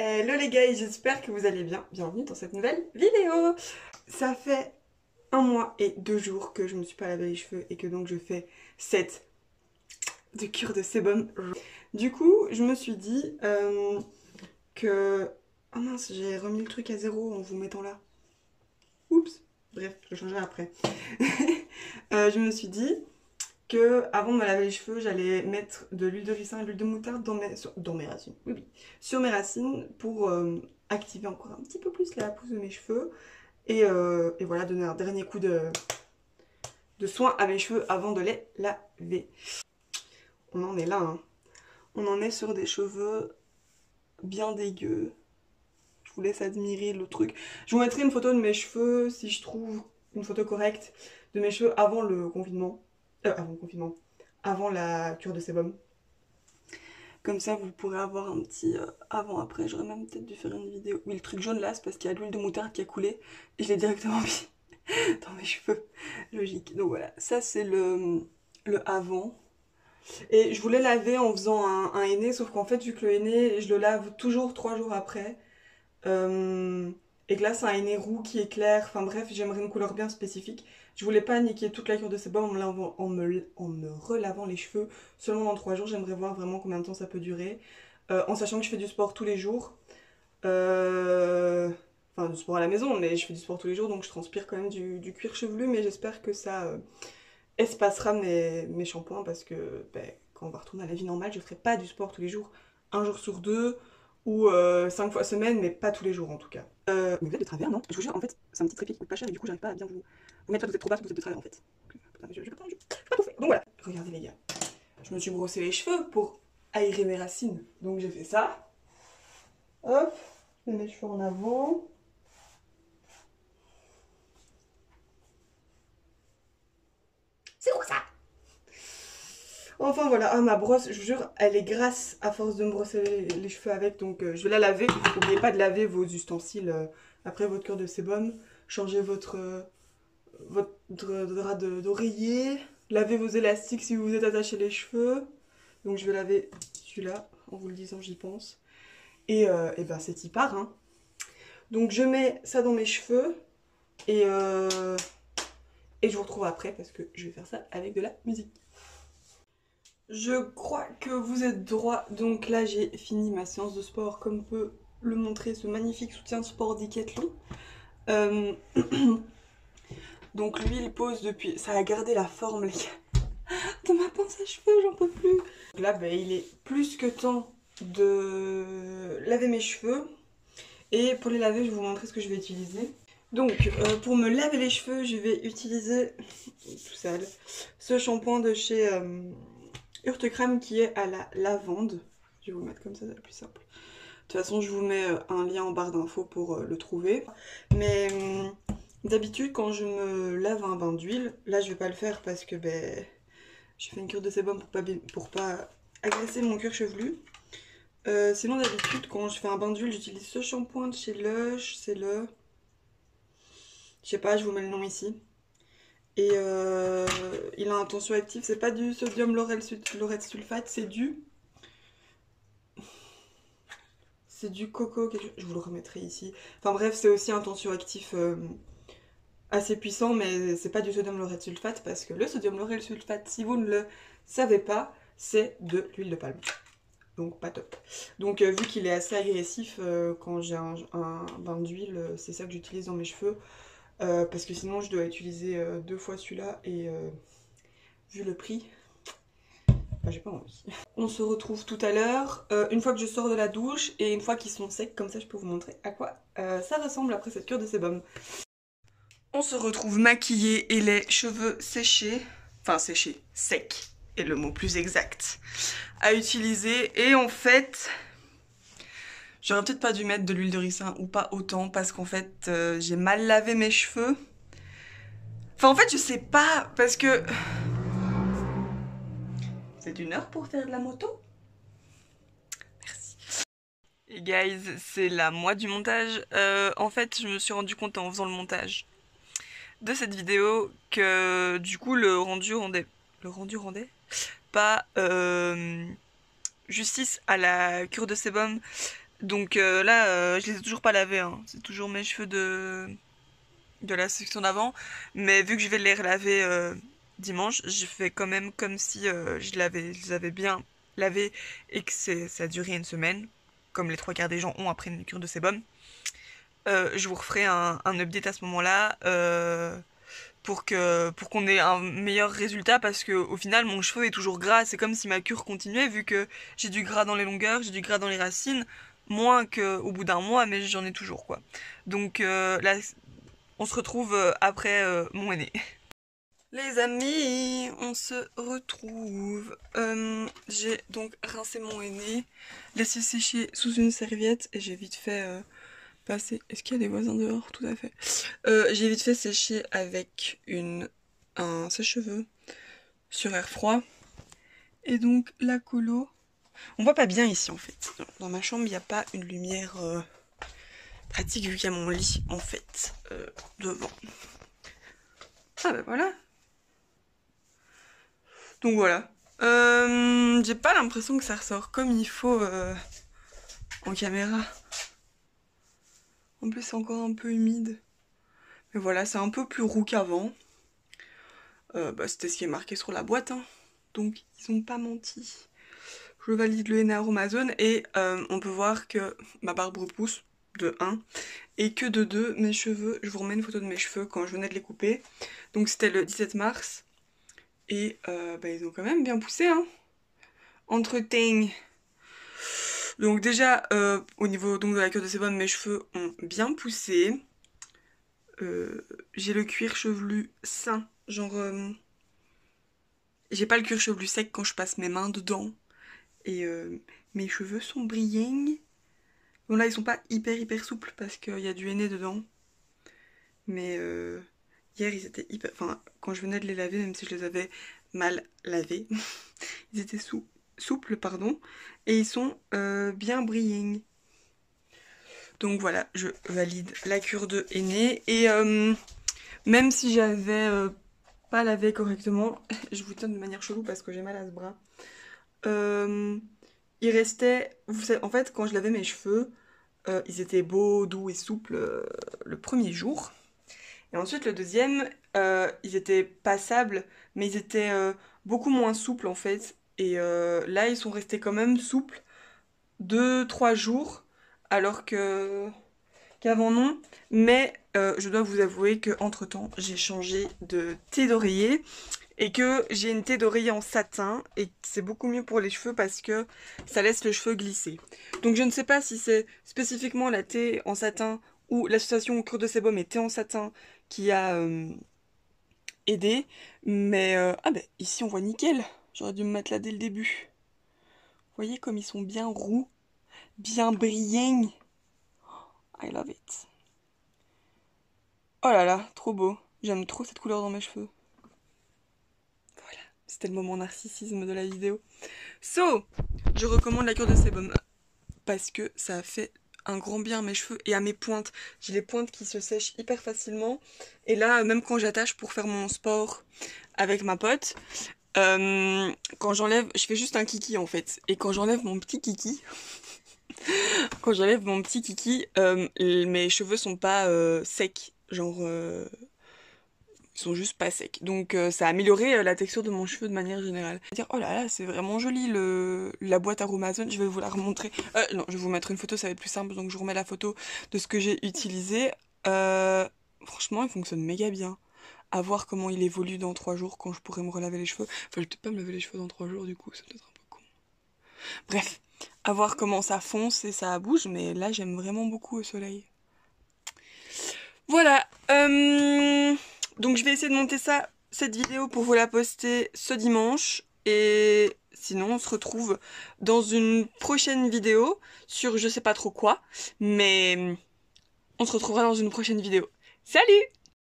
Hello les gars, j'espère que vous allez bien. Bienvenue dans cette nouvelle vidéo. Ça fait 1 mois et 2 jours que je me suis pas lavé les cheveux et que donc je fais cette de cure de sébum. Du coup, je me suis dit que... Oh mince, j'ai remis le truc à zéro en vous mettant là. Oups. Bref, je le changerai après. Je me suis dit que avant de me laver les cheveux, j'allais mettre de l'huile de ricin et de l'huile de moutarde dans mes racines. Oui, oui. Sur mes racines pour activer encore un petit peu plus la pousse de mes cheveux. Et voilà, donner un dernier coup de soin à mes cheveux avant de les laver. On en est là, hein. On en est sur des cheveux bien dégueux. Je vous laisse admirer le truc. Je vous mettrai une photo de mes cheveux si je trouve une photo correcte de mes cheveux avant le confinement. Avant le confinement. Avant la cure de sébum. Comme ça, vous pourrez avoir un petit avant-après. J'aurais même peut-être dû faire une vidéo. Oui, le truc jaune là, c'est parce qu'il y a de l'huile de moutarde qui a coulé. Et je l'ai directement mis dans mes cheveux. Logique. Donc voilà, ça c'est le avant. Et je voulais laver en faisant un henné, sauf qu'en fait, vu que le henné, je le lave toujours 3 jours après. Et que là, c'est un henné roux qui est clair. Enfin bref, j'aimerais une couleur bien spécifique. Je voulais pas niquer toute la cure de sébum en me relavant les cheveux seulement dans 3 jours. J'aimerais voir vraiment combien de temps ça peut durer. En sachant que je fais du sport tous les jours. Enfin, du sport à la maison, mais je fais du sport tous les jours, donc je transpire quand même du cuir chevelu. Mais j'espère que ça espacera mes shampoings parce que ben, quand on va retourner à la vie normale, je ferai pas du sport tous les jours. Un jour sur deux ou 5 fois semaine, mais pas tous les jours en tout cas. Mais vous êtes de travers, non? Je vous jure, en fait, c'est un petit trépied qui coûte pas cher et du coup, j'arrive pas à bien vous mettre. Soit vous êtes trop bas, soit vous êtes de travers en fait. Putain, je peux pas tout faire. Donc voilà. Regardez les gars, je me suis brossé les cheveux pour aérer mes racines. Donc j'ai fait ça. Hop, je mets mes cheveux en avant. C'est quoi ça? Enfin voilà, ma brosse, je vous jure, elle est grasse à force de me brosser les cheveux avec, donc je vais la laver. N'oubliez pas de laver vos ustensiles après votre cure de sébum. Changez votre drap d'oreiller. Lavez vos élastiques si vous vous êtes attaché les cheveux. Donc je vais laver celui-là, en vous le disant, j'y pense. Et ben c'est y part, hein. Donc je mets ça dans mes cheveux et je vous retrouve après parce que je vais faire ça avec de la musique. Je crois que vous êtes droit, donc là j'ai fini ma séance de sport comme peut le montrer ce magnifique soutien de sport Decathlon. Donc lui il pose depuis, ça a gardé la forme les gars, de ma pince à cheveux, j'en peux plus. Donc là bah, il est plus que temps de laver mes cheveux et pour les laver je vais vous montrer ce que je vais utiliser. Donc pour me laver les cheveux je vais utiliser tout sale, ce shampoing de chez Urtecrème qui est à la lavande. Je vais vous le mettre comme ça, c'est le plus simple. De toute façon, je vous mets un lien en barre d'infos pour le trouver. Mais d'habitude, quand je me lave un bain d'huile, là je vais pas le faire parce que ben, j'ai fait une cure de sébum pour pas agresser mon cuir chevelu. Sinon, d'habitude, quand je fais un bain d'huile, j'utilise ce shampoing de chez Lush. C'est le... Je sais pas, je vous mets le nom ici. Et il a un tensioactif, c'est pas du sodium lauryl sulfate, c'est du coco, je vous le remettrai ici. Enfin bref, c'est aussi un tensioactif assez puissant, mais c'est pas du sodium lauryl sulfate parce que le sodium lauryl sulfate, si vous ne le savez pas, c'est de l'huile de palme. Donc pas top. Donc vu qu'il est assez agressif quand j'ai un bain d'huile, c'est ça que j'utilise dans mes cheveux. Parce que sinon je dois utiliser 2 fois celui-là et vu le prix, bah, j'ai pas envie. On se retrouve tout à l'heure, une fois que je sors de la douche et une fois qu'ils sont secs, comme ça je peux vous montrer à quoi ça ressemble après cette cure de sébum. On se retrouve maquillés et les cheveux séchés, enfin séchés, secs est le mot plus exact à utiliser. Et en fait, j'aurais peut-être pas dû mettre de l'huile de ricin ou pas autant parce qu'en fait j'ai mal lavé mes cheveux. Enfin en fait je sais pas parce que... C'est 1 heure pour faire de la moto? Merci. Et guys, c'est la moi du montage. En fait, je me suis rendu compte en faisant le montage de cette vidéo que du coup le rendu rendait pas justice à la cure de sébum Donc là, je les ai toujours pas lavés, hein. C'est toujours mes cheveux de la section d'avant. Mais vu que je vais les relaver dimanche, je fais quand même comme si je les avais bien lavés et que ça a duré une semaine, comme les trois quarts des gens ont après une cure de sébum. Je vous referai un update à ce moment-là pour qu'on ait un meilleur résultat, parce que au final mon cheveu est toujours gras. C'est comme si ma cure continuait, vu que j'ai du gras dans les longueurs, j'ai du gras dans les racines, moins qu'au bout d'un mois, mais j'en ai toujours quoi. Donc là on se retrouve après mon aîné. Les amis, on se retrouve. J'ai donc rincé mon aîné, laissé sécher sous une serviette et j'ai vite fait passer. Est-ce qu'il y a des voisins dehors? Tout à fait. J'ai vite fait sécher avec un sèche-cheveux sur air froid. Et donc la colo. On voit pas bien ici en fait. Dans ma chambre, il n'y a pas une lumière pratique vu qu'il y a mon lit en fait devant. Ah bah voilà. Donc voilà. J'ai pas l'impression que ça ressort comme il faut en caméra. En plus c'est encore un peu humide. Mais voilà, c'est un peu plus roux qu'avant. C'était ce qui est marqué sur la boîte, hein. Donc ils ont pas menti. Je valide le henna Aromazone et on peut voir que ma barbe repousse de 1 et que de 2 mes cheveux. Je vous remets une photo de mes cheveux quand je venais de les couper. Donc c'était le 17 mars. Et ils ont quand même bien poussé, hein. Entreteigne. Donc déjà, au niveau donc, de la cure de sébum, mes cheveux ont bien poussé. J'ai le cuir chevelu sain. Genre, j'ai pas le cuir chevelu sec quand je passe mes mains dedans. Et mes cheveux sont brillants. Bon là, ils sont pas hyper souples parce qu'il y a du henné dedans. Mais hier, ils étaient hyper... Enfin, quand je venais de les laver, même si je les avais mal lavés, ils étaient souples, pardon. Et ils sont bien brillants. Donc voilà, je valide la cure de henné. Et même si j'avais pas lavé correctement, je vous tiens de manière chelou parce que j'ai mal à ce bras. Il restait... En fait, quand je lavais mes cheveux, ils étaient beaux, doux et souples le premier jour. Et ensuite, le deuxième, ils étaient passables, mais ils étaient beaucoup moins souples en fait. Et là, ils sont restés quand même souples 2-3 jours, alors qu'avant non. Mais je dois vous avouer qu'entre temps, j'ai changé de thé d'oreiller et que j'ai une thé d'oreiller en satin et c'est beaucoup mieux pour les cheveux parce que ça laisse le cheveu glisser. Donc je ne sais pas si c'est spécifiquement la thé en satin ou l'association cure de sébum et thé en satin qui a aidé, mais ici on voit nickel. J'aurais dû me mettre là dès le début. Vous voyez comme ils sont bien roux, bien brillants. I love it. Oh là là, trop beau. J'aime trop cette couleur dans mes cheveux. Voilà, c'était le moment narcissisme de la vidéo. So, je recommande la cure de sébum parce que ça a fait un grand bien à mes cheveux et à mes pointes. J'ai les pointes qui se sèchent hyper facilement. Et là, même quand j'attache pour faire mon sport avec ma pote, quand j'enlève, je fais juste un kiki en fait. Et quand j'enlève mon petit kiki, mes cheveux sont pas secs. Genre, ils sont juste pas secs. Donc ça a amélioré la texture de mon cheveu de manière générale. Dire, oh là là, c'est vraiment joli la boîte Aromazone. Je vais vous la remontrer. Non, je vais vous mettre une photo, ça va être plus simple. Donc je vous remets la photo de ce que j'ai utilisé. Franchement, il fonctionne méga bien. À voir comment il évolue dans 3 jours quand je pourrai me relaver les cheveux. Enfin, je vais peut-être pas me laver les cheveux dans 3 jours du coup, c'est peut-être un peu con. Bref, à voir comment ça fonce et ça bouge. Mais là, j'aime vraiment beaucoup au soleil. Voilà. Donc je vais essayer de monter cette vidéo pour vous la poster ce dimanche. Et sinon on se retrouve dans une prochaine vidéo sur je sais pas trop quoi. Mais on se retrouvera dans une prochaine vidéo. Salut!